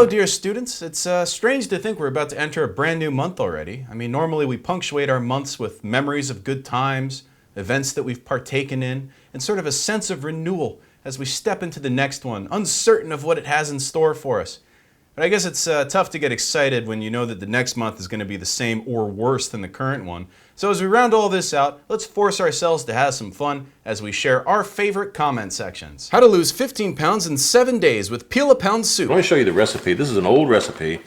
Hello, dear students. It's strange to think we're about to enter a brand new month already. I mean, normally we punctuate our months with memories of good times, events that we've partaken in, and sort of a sense of renewal as we step into the next one, uncertain of what it has in store for us. But I guess it's tough to get excited when you know that the next month is going to be the same or worse than the current one. So as we round all this out, let's force ourselves to have some fun as we share our favorite comment sections. How to lose 15 pounds in 7 days with Peel-A-Pound soup. Let me show you the recipe. This is an old recipe.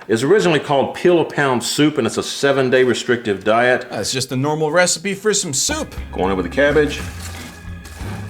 It's originally called Peel-A-Pound soup, and it's a 7-day restrictive diet. That's just a normal recipe for some soup. Going over the cabbage.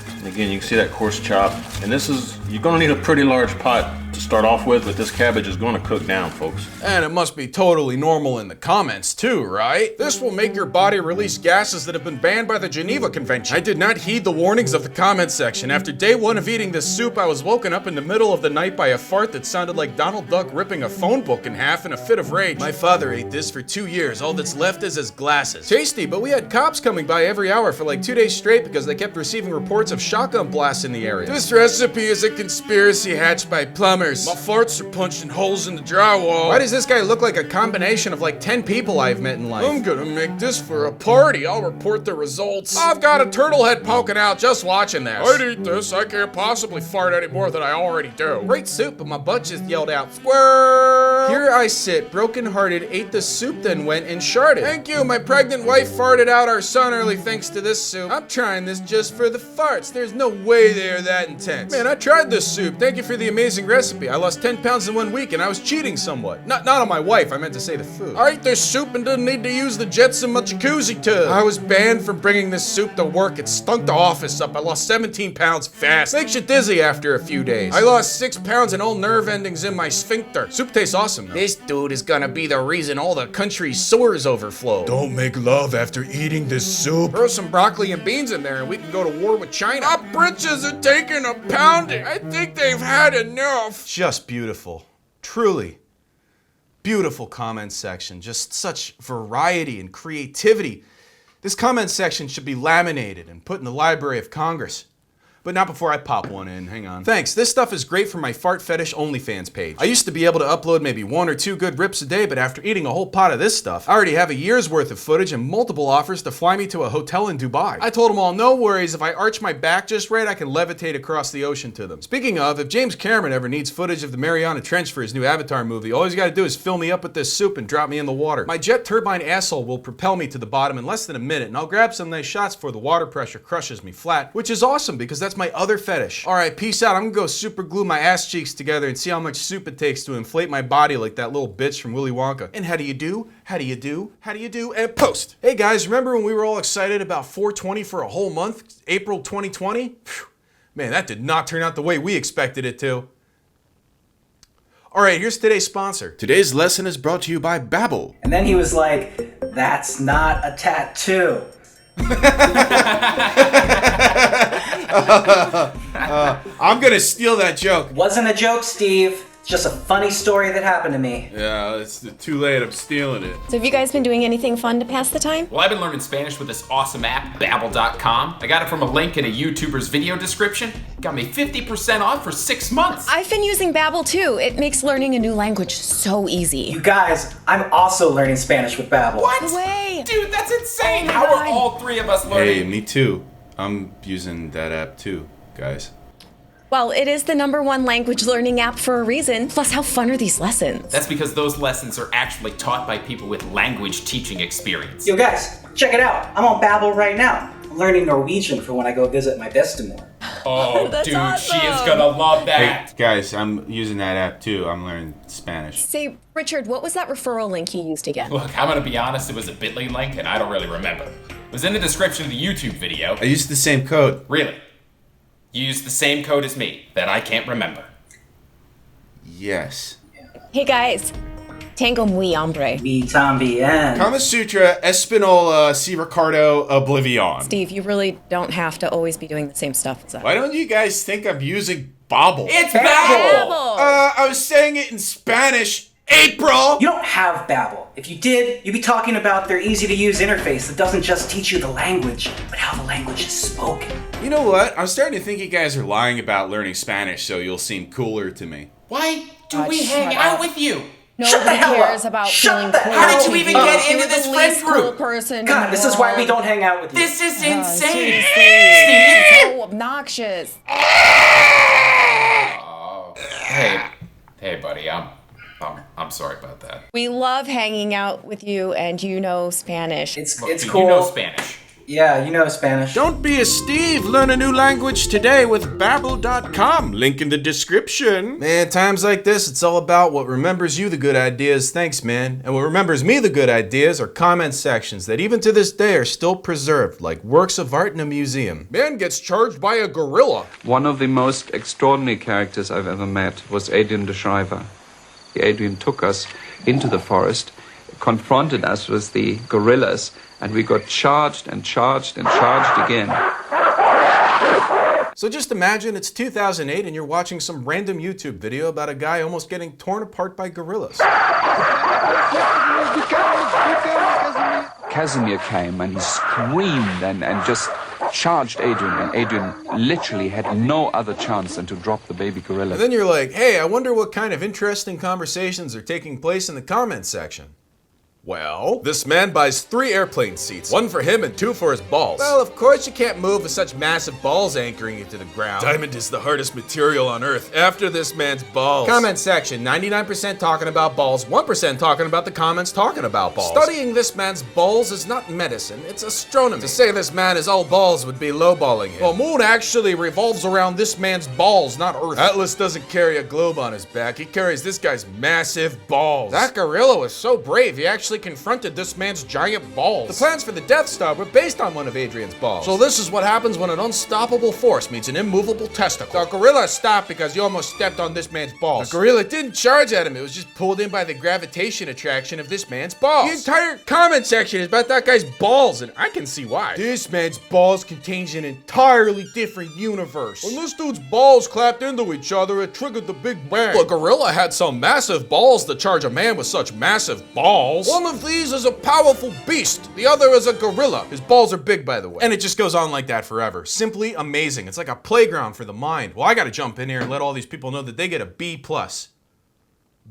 And again, you can see that coarse chop. And this is, you're gonna need a pretty large pot to start off with, but this cabbage is gonna cook down, folks. And it must be totally normal in the comments too, right? This will make your body release gases that have been banned by the Geneva Convention. I did not heed the warnings of the comment section. After day one of eating this soup, I was woken up in the middle of the night by a fart that sounded like Donald Duck ripping a phone book in half in a fit of rage. My father ate this for 2 years. All that's left is his glasses. Tasty, but we had cops coming by every hour for like 2 days straight because they kept receiving reports of shotgun blasts in the area. This recipe is a conspiracy hatched by plumbers. My farts are punching holes in the drywall. Why does this guy look like a combination of like 10 people I've met in life? I'm gonna make this for a party. I'll report the results. I've got a turtle head poking out just watching this. I'd eat this. I can't possibly fart any more than I already do. Great soup, but my butt just yelled out, squirrel. Here I sit, broken-hearted, ate the soup, then went and sharted. Thank you, my pregnant wife farted out our son early thanks to this soup. I'm trying this just for the farts. There's no way they're that intense. Man, I tried this soup. Thank you for the amazing recipe. I lost 10 pounds in 1 week and I was cheating somewhat. Not on my wife, I meant to say the food. I ate this soup and didn't need to use the jets in my jacuzzi tub. I was banned from bringing this soup to work. It stunk the office up. I lost 17 pounds fast. Makes you dizzy after a few days. I lost 6 pounds and all nerve endings in my sphincter. Soup tastes awesome though. This dude is gonna be the reason all the country's sewers overflow. Don't make love after eating this soup. Throw some broccoli and beans in there and we can go to war with China. Our britches are taking a pounding. I think they've had enough. Just beautiful. Truly beautiful comment section. Just such variety and creativity. This comment section should be laminated and put in the Library of Congress. But not before I pop one in, hang on. Thanks, this stuff is great for my fart fetish OnlyFans page. I used to be able to upload maybe 1 or 2 good rips a day, but after eating a whole pot of this stuff, I already have a year's worth of footage and multiple offers to fly me to a hotel in Dubai. I told them all, no worries, if I arch my back just right, I can levitate across the ocean to them. Speaking of, if James Cameron ever needs footage of the Mariana Trench for his new Avatar movie, all he's gotta do is fill me up with this soup and drop me in the water. My jet turbine asshole will propel me to the bottom in less than a minute, and I'll grab some nice shots before the water pressure crushes me flat, which is awesome because that's my other fetish. Alright, peace out. I'm gonna go super glue my ass cheeks together and see how much soup it takes to inflate my body like that little bitch from Willy Wonka. And how do you do? How do you do? How do you do? And post! Hey guys, remember when we were all excited about 420 for a whole month? April 2020? Phew. Man, that did not turn out the way we expected it to. Alright, here's today's sponsor. Today's lesson is brought to you by BABBEL. And then he was like, that's not a tattoo. I'm gonna steal that joke. Wasn't a joke, Steve. It's just a funny story that happened to me. Yeah, it's too late. I'm stealing it. So have you guys been doing anything fun to pass the time? Well, I've been learning Spanish with this awesome app, Babbel.com. I got it from a link in a YouTuber's video description. Got me 50% off for 6 months. I've been using Babbel too. It makes learning a new language so easy. You guys, I'm also learning Spanish with Babbel. What? No way. Dude, that's insane. Oh my How are God. all 3 of us learning? Hey, me too. I'm using that app too, guys. Well, it is the #1 language learning app for a reason. Plus, how fun are these lessons? That's because those lessons are actually taught by people with language teaching experience. Yo guys, check it out. I'm on Babbel right now. I'm learning Norwegian for when I go visit my bestemor. Oh, That's dude, awesome. she is gonna love that. Hey, guys, I'm using that app too. I'm learning Spanish. Say, Richard, what was that referral link you used again? Look, I'm gonna be honest, it was a bit.ly link and I don't really remember. It was in the description of the YouTube video. I used the same code. Really? You used the same code as me that I can't remember. Yes. Hey guys, tango muy hombre. Mi tambien. Kama Sutra, Espinola, C. Ricardo, Oblivion. Steve, you really don't have to always be doing the same stuff as us. Why don't you guys think I'm using Babbel? It's Babbel! I was saying it in Spanish. April! You don't have Babbel. If you did, you'd be talking about their easy-to-use interface that doesn't just teach you the language, but how the language is spoken. You know what? I'm starting to think you guys are lying about learning Spanish so you'll seem cooler to me. Why Do we hang out with you? Nobody cares about feeling cool. How did you even get into You're this the friend least group? cool person. God, this is why we don't hang out with you. This is insane. Steve, so obnoxious. Hey, buddy. I'm sorry about that. We love hanging out with you, and you know Spanish. It's Look, cool. You know Spanish. Yeah, you know Spanish. Don't be a Steve. Learn a new language today with BABBEL.com. Link in the description. Man, times like this, it's all about what remembers you the good ideas. Thanks, man. And what remembers me the good ideas are comment sections that even to this day are still preserved, like works of art in a museum. Man gets charged by a gorilla. One of the most extraordinary characters I've ever met was Adrian the Shriver. Adrian took us into the forest, confronted us with the gorillas, and we got charged and charged and charged again. So just imagine it's 2008 and you're watching some random YouTube video about a guy almost getting torn apart by gorillas. Casimir came and he screamed and just charged Adrian, and Adrian literally had no other chance than to drop the baby gorilla. And then you're like, hey, I wonder what kind of interesting conversations are taking place in the comment section. Well, this man buys 3 airplane seats, 1 for him and 2 for his balls. Well, of course you can't move with such massive balls anchoring you to the ground. Diamond is the hardest material on earth after this man's balls. Comment section, 99% talking about balls, 1% talking about the comments talking about balls. Studying this man's balls is not medicine, it's astronomy. To say this man is all balls would be lowballing him. Well, moon actually revolves around this man's balls, not Earth. Atlas doesn't carry a globe on his back, he carries this guy's massive balls. That gorilla was so brave, he actually confronted this man's giant balls. The plans for the Death Star were based on one of Adrian's balls. So this is what happens when an unstoppable force meets an immovable testicle. The gorilla stopped because you almost stepped on this man's balls. The gorilla didn't charge at him, it was just pulled in by the gravitation attraction of this man's balls. The entire comment section is about that guy's balls, and I can see why. This man's balls contains an entirely different universe. When this dude's balls clapped into each other, it triggered the Big Bang. The gorilla had some massive balls to charge a man with such massive balls. One of these is a powerful beast. The other is a gorilla. His balls are big, by the way. And it just goes on like that forever. Simply amazing. It's like a playground for the mind. Well, I gotta jump in here and let all these people know that they get a B+.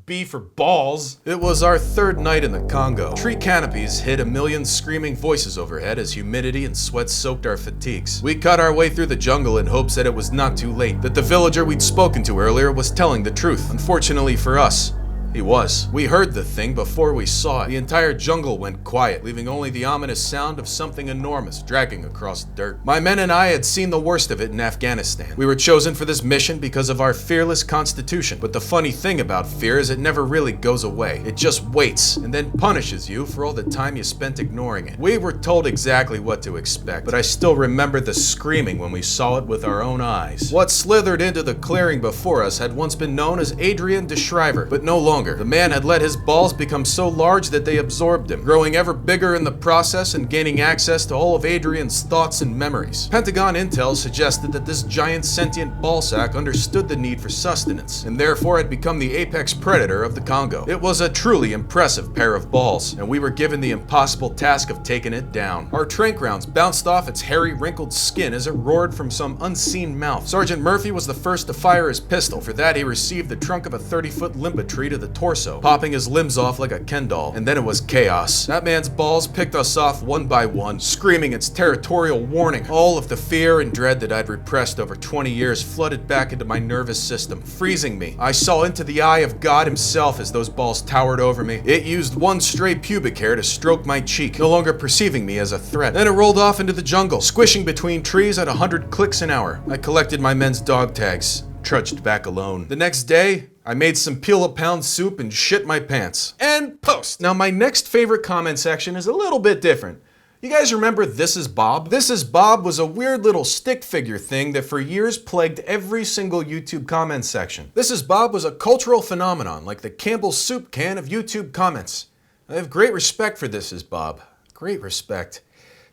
B for balls. It was our 3rd night in the Congo. Tree canopies hid a million screaming voices overhead as humidity and sweat soaked our fatigues. We cut our way through the jungle in hopes that it was not too late, that the villager we'd spoken to earlier was telling the truth. Unfortunately for us, he was. We heard the thing before we saw it. The entire jungle went quiet, leaving only the ominous sound of something enormous dragging across dirt. My men and I had seen the worst of it in Afghanistan. We were chosen for this mission because of our fearless constitution. But the funny thing about fear is it never really goes away. It just waits, and then punishes you for all the time you spent ignoring it. We were told exactly what to expect, but I still remember the screaming when we saw it with our own eyes. What slithered into the clearing before us had once been known as Adrian de Shriver, but no longer. The man had let his balls become so large that they absorbed him, growing ever bigger in the process and gaining access to all of Adrian's thoughts and memories. Pentagon intel suggested that this giant sentient ballsack understood the need for sustenance, and therefore had become the apex predator of the Congo. It was a truly impressive pair of balls, and we were given the impossible task of taking it down. Our tranq rounds bounced off its hairy, wrinkled skin as it roared from some unseen mouth. Sergeant Murphy was the first to fire his pistol. For that, he received the trunk of a 30-foot limba tree to the torso, popping his limbs off like a Ken doll. And then it was chaos. That man's balls picked us off one by one, screaming its territorial warning. All of the fear and dread that I'd repressed over 20 years flooded back into my nervous system, freezing me. I saw into the eye of God himself as those balls towered over me. It used one stray pubic hair to stroke my cheek, no longer perceiving me as a threat. Then it rolled off into the jungle, squishing between trees at 100 clicks an hour. I collected my men's dog tags, trudged back alone. The next day, I made some peel-a-pound soup and shit my pants. And post! Now my next favorite comment section is a little bit different. You guys remember This Is Bob? This Is Bob was a weird little stick figure thing that for years plagued every single YouTube comment section. This Is Bob was a cultural phenomenon, like the Campbell's soup can of YouTube comments. I have great respect for This Is Bob. Great respect.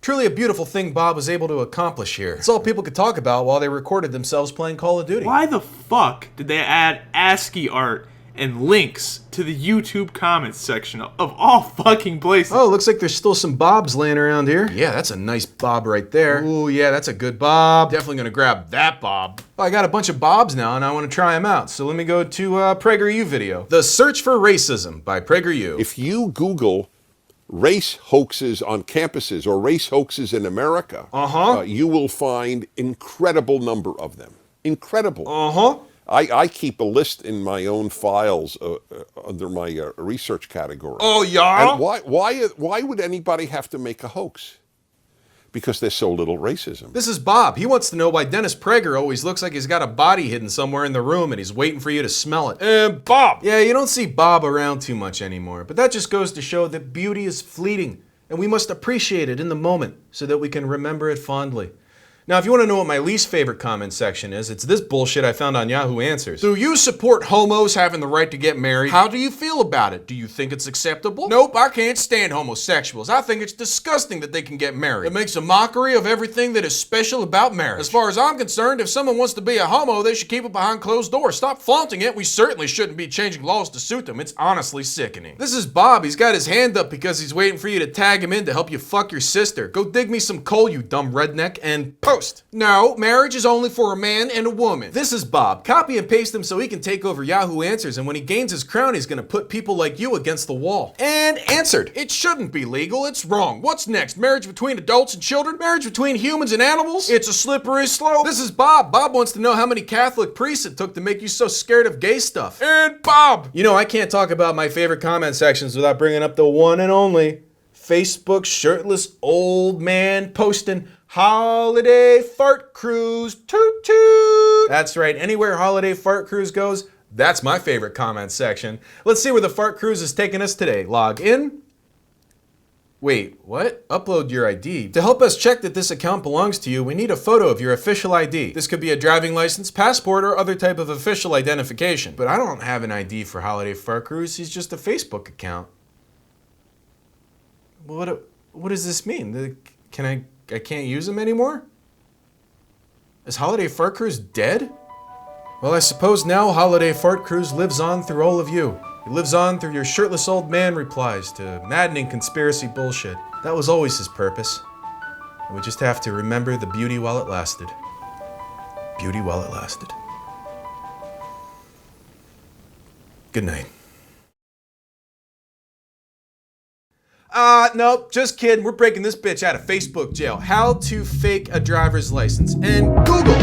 Truly a beautiful thing Bob was able to accomplish here. It's all people could talk about while they recorded themselves playing Call of Duty. Why the fuck did they add ASCII art and links to the YouTube comments section of all fucking places. Oh, looks like there's still some bobs laying around here. Yeah, that's a nice bob right there. Ooh, yeah, that's a good bob. Definitely gonna grab that bob. Well, I got a bunch of bobs now and I want to try them out. So let me go to PragerU video. The Search for Racism by PragerU. If you Google race hoaxes on campuses or race hoaxes in America, you will find incredible number of them. Incredible. I keep a list in my own files under my research category. Oh, yeah? And why would anybody have to make a hoax? Because there's so little racism. This is Bob. He wants to know why Dennis Prager always looks like he's got a body hidden somewhere in the room and he's waiting for you to smell it. And Bob! Yeah, you don't see Bob around too much anymore, but that just goes to show that beauty is fleeting and we must appreciate it in the moment so that we can remember it fondly. Now, if you want to know what my least favorite comment section is, it's this bullshit I found on Yahoo Answers. Do you support homos having the right to get married? How do you feel about it? Do you think it's acceptable? Nope, I can't stand homosexuals. I think it's disgusting that they can get married. It makes a mockery of everything that is special about marriage. As far as I'm concerned, if someone wants to be a homo, they should keep it behind closed doors. Stop flaunting it. We certainly shouldn't be changing laws to suit them. It's honestly sickening. This is Bob. He's got his hand up because he's waiting for you to tag him in to help you fuck your sister. Go dig me some coal, you dumb redneck, and post. No, marriage is only for a man and a woman. This is Bob. Copy and paste him so he can take over Yahoo Answers, and when he gains his crown, he's gonna put people like you against the wall. And answered. It shouldn't be legal, it's wrong. What's next? Marriage between adults and children? Marriage between humans and animals? It's a slippery slope. This is Bob. Bob wants to know how many Catholic priests it took to make you so scared of gay stuff. And Bob! You know, I can't talk about my favorite comment sections without bringing up the one and only Facebook shirtless old man posting holiday fart cruise, toot toot. That's right, anywhere holiday fart cruise goes, that's my favorite comment section. Let's see where the fart cruise is taking us today. Log in. Wait, what? Upload your ID. To help us check that this account belongs to you, we need a photo of your official ID. This could be a driving license, passport, or other type of official identification. But I don't have an ID for Holiday Fart Cruise, he's just a Facebook account. What does this mean? I can't use them anymore? Is Holiday Fart Cruise dead? Well, I suppose now Holiday Fart Cruise lives on through all of you. It lives on through your shirtless old man replies to maddening conspiracy bullshit. That was always his purpose. And we just have to remember the beauty while it lasted. Beauty while it lasted. Good night. Nope, just kidding. We're breaking this bitch out of Facebook jail. How to fake a driver's license. And Google.